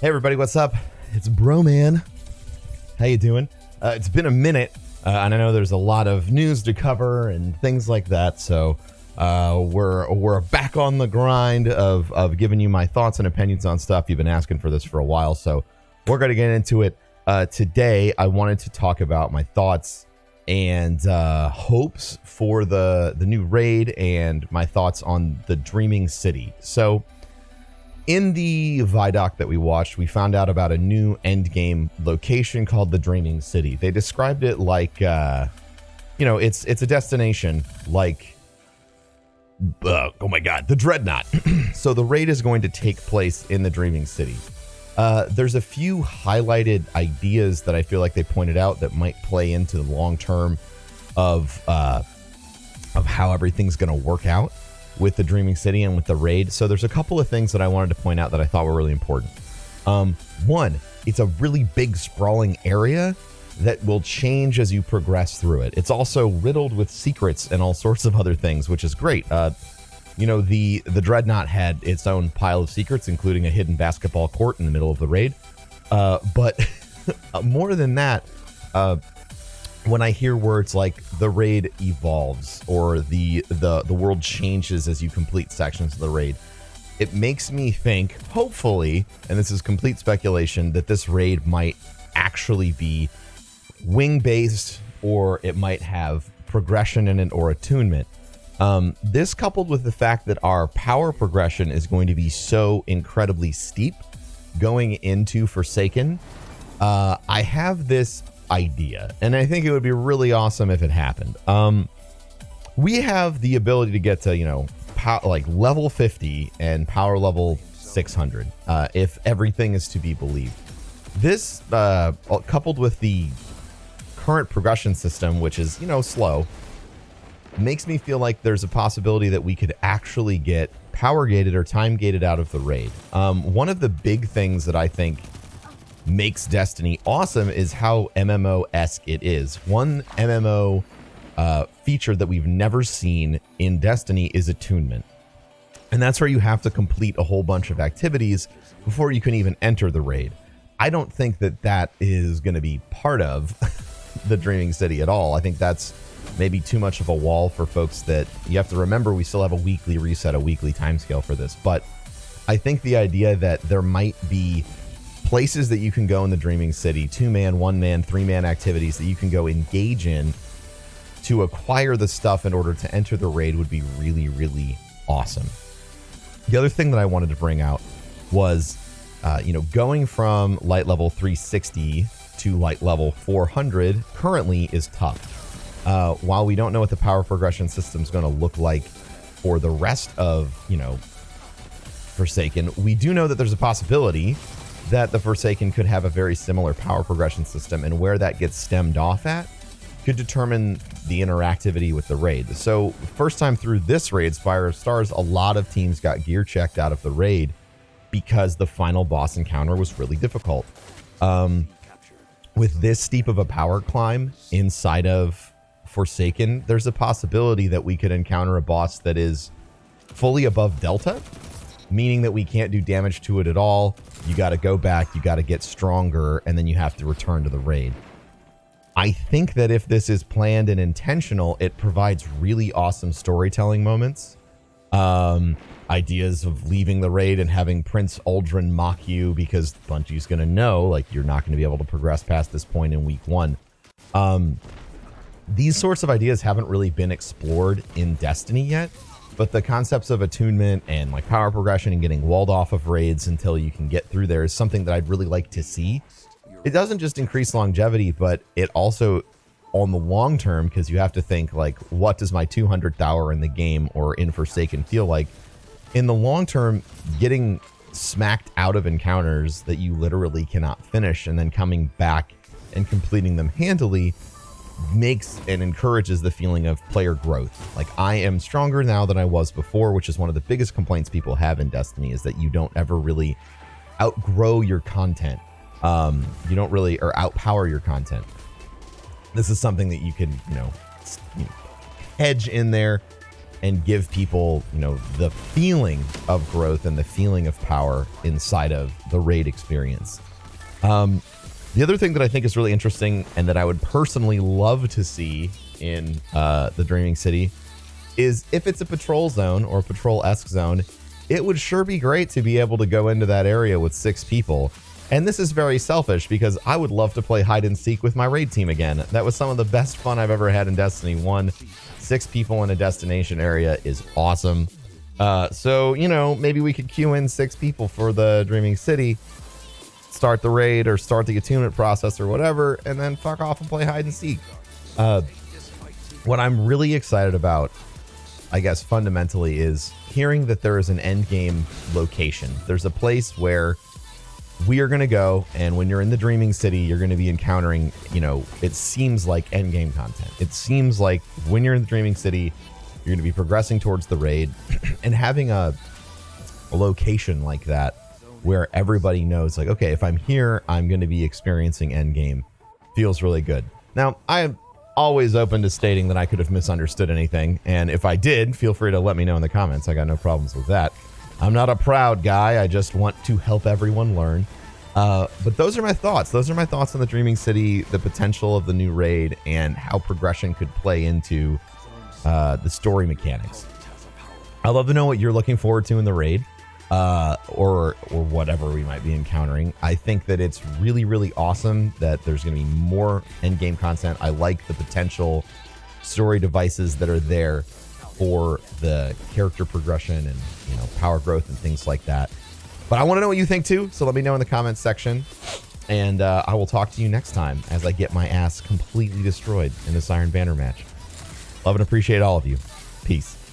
Hey everybody, what's up? It's Broman. How you doing? It's been a minute, and I know there's a lot of news to cover and things like that. So we're back on the grind of giving you my thoughts and opinions on stuff. You've been asking for this for a while, so we're gonna get into it. Today, I wanted to talk about my thoughts and hopes for the new raid and my thoughts on the Dreaming City. So, in the Vidoc that we watched, we found out about a new endgame location called the Dreaming City. They described it like, it's a destination like, oh my god, the Dreadnought. So the raid is going to take place in the Dreaming City. There's a few highlighted ideas that I feel like they pointed out that might play into the long term of how everything's going to work out with the Dreaming City and with the raid. So there's a couple of things that I wanted to point out that I thought were really important. One, it's a really big sprawling area that will change as you progress through it. It's also riddled with secrets and all sorts of other things, which is great. The Dreadnought had its own pile of secrets, including a hidden basketball court in the middle of the raid. But more than that, when I hear words like the raid evolves or the world changes as you complete sections of the raid, it makes me think, hopefully, and this is complete speculation, that this raid might actually be wing-based, or it might have progression in it or attunement. This coupled with the fact that our power progression is going to be so incredibly steep going into Forsaken, I have this idea, and I think it would be really awesome if it happened. We have the ability to get to, level 50 and power level 600, if everything is to be believed. This, coupled with the current progression system, which is, slow, makes me feel like there's a possibility that we could actually get power gated or time gated out of the raid. One of the big things that I think makes Destiny awesome is how MMO-esque it is. One MMO feature that we've never seen in Destiny is attunement. And that's where you have to complete a whole bunch of activities before you can even enter the raid. I don't think that is going to be part of the Dreaming City at all. I think that's maybe too much of a wall for folks. That you have to remember, we still have a weekly reset, a weekly timescale for this. But I think the idea that there might be places that you can go in the Dreaming City, 2-man, 1-man, 3-man activities that you can go engage in to acquire the stuff in order to enter the raid would be really, really awesome. The other thing that I wanted to bring out was, going from light level 360 to light level 400 currently is tough. While we don't know what the power progression system is going to look like for the rest of, Forsaken, we do know that there's a possibility that the Forsaken could have a very similar power progression system, and where that gets stemmed off at could determine the interactivity with the raid. So first time through this raid, Spire of Stars, a lot of teams got gear checked out of the raid because the final boss encounter was really difficult. With this steep of a power climb inside of Forsaken, there's a possibility that we could encounter a boss that is fully above Delta, meaning that we can't do damage to it at all. You got to go back, you got to get stronger, and then you have to return to the raid. I think that if this is planned and intentional, it provides really awesome storytelling moments. Ideas of leaving the raid and having Prince Uldren mock you because Bungie's going to know, like, you're not going to be able to progress past this point in week 1. These sorts of ideas haven't really been explored in Destiny yet. But the concepts of attunement and like power progression and getting walled off of raids until you can get through there is something that I'd really like to see. It doesn't just increase longevity, but it also, on the long term, because you have to think, like, what does my 200th hour in the game or in Forsaken feel like? In the long term, getting smacked out of encounters that you literally cannot finish and then coming back and completing them handily makes and encourages the feeling of player growth. Like, I am stronger now than I was before, which is one of the biggest complaints people have in Destiny, is that you don't ever really outgrow your content. You don't really, or outpower your content. This is something that you can, hedge in there and give people, the feeling of growth and the feeling of power inside of the raid experience. The other thing that I think is really interesting and that I would personally love to see in the Dreaming City is if it's a patrol zone or patrol-esque zone, it would sure be great to be able to go into that area with 6 people. And this is very selfish because I would love to play hide and seek with my raid team again. That was some of the best fun I've ever had in Destiny 1. 6 people in a destination area is awesome. So, maybe we could queue in 6 people for the Dreaming City, start the raid or start the attunement process or whatever, and then fuck off and play hide and seek. What I'm really excited about, I guess fundamentally, is hearing that there is an end game location. There's a place where we are going to go, and when you're in the Dreaming City, you're going to be encountering, it seems like end game content. It seems like when you're in the Dreaming City, you're going to be progressing towards the raid, and having a location like that where everybody knows, like, okay, if I'm here, I'm going to be experiencing end game, feels really good. Now, I am always open to stating that I could have misunderstood anything, and if I did, feel free to let me know in the comments. I got no problems with that. I'm not a proud guy. I just want to help everyone learn. But those are my thoughts. Those are my thoughts on the Dreaming City, the potential of the new raid, and how progression could play into the story mechanics. I'd love to know what you're looking forward to in the raid, or whatever we might be encountering. I think that it's really, really awesome that there's going to be more end-game content. I like the potential story devices that are there for the character progression and power growth and things like that. But I want to know what you think too, so let me know in the comments section, and I will talk to you next time as I get my ass completely destroyed in this Iron Banner match. Love and appreciate all of you. Peace.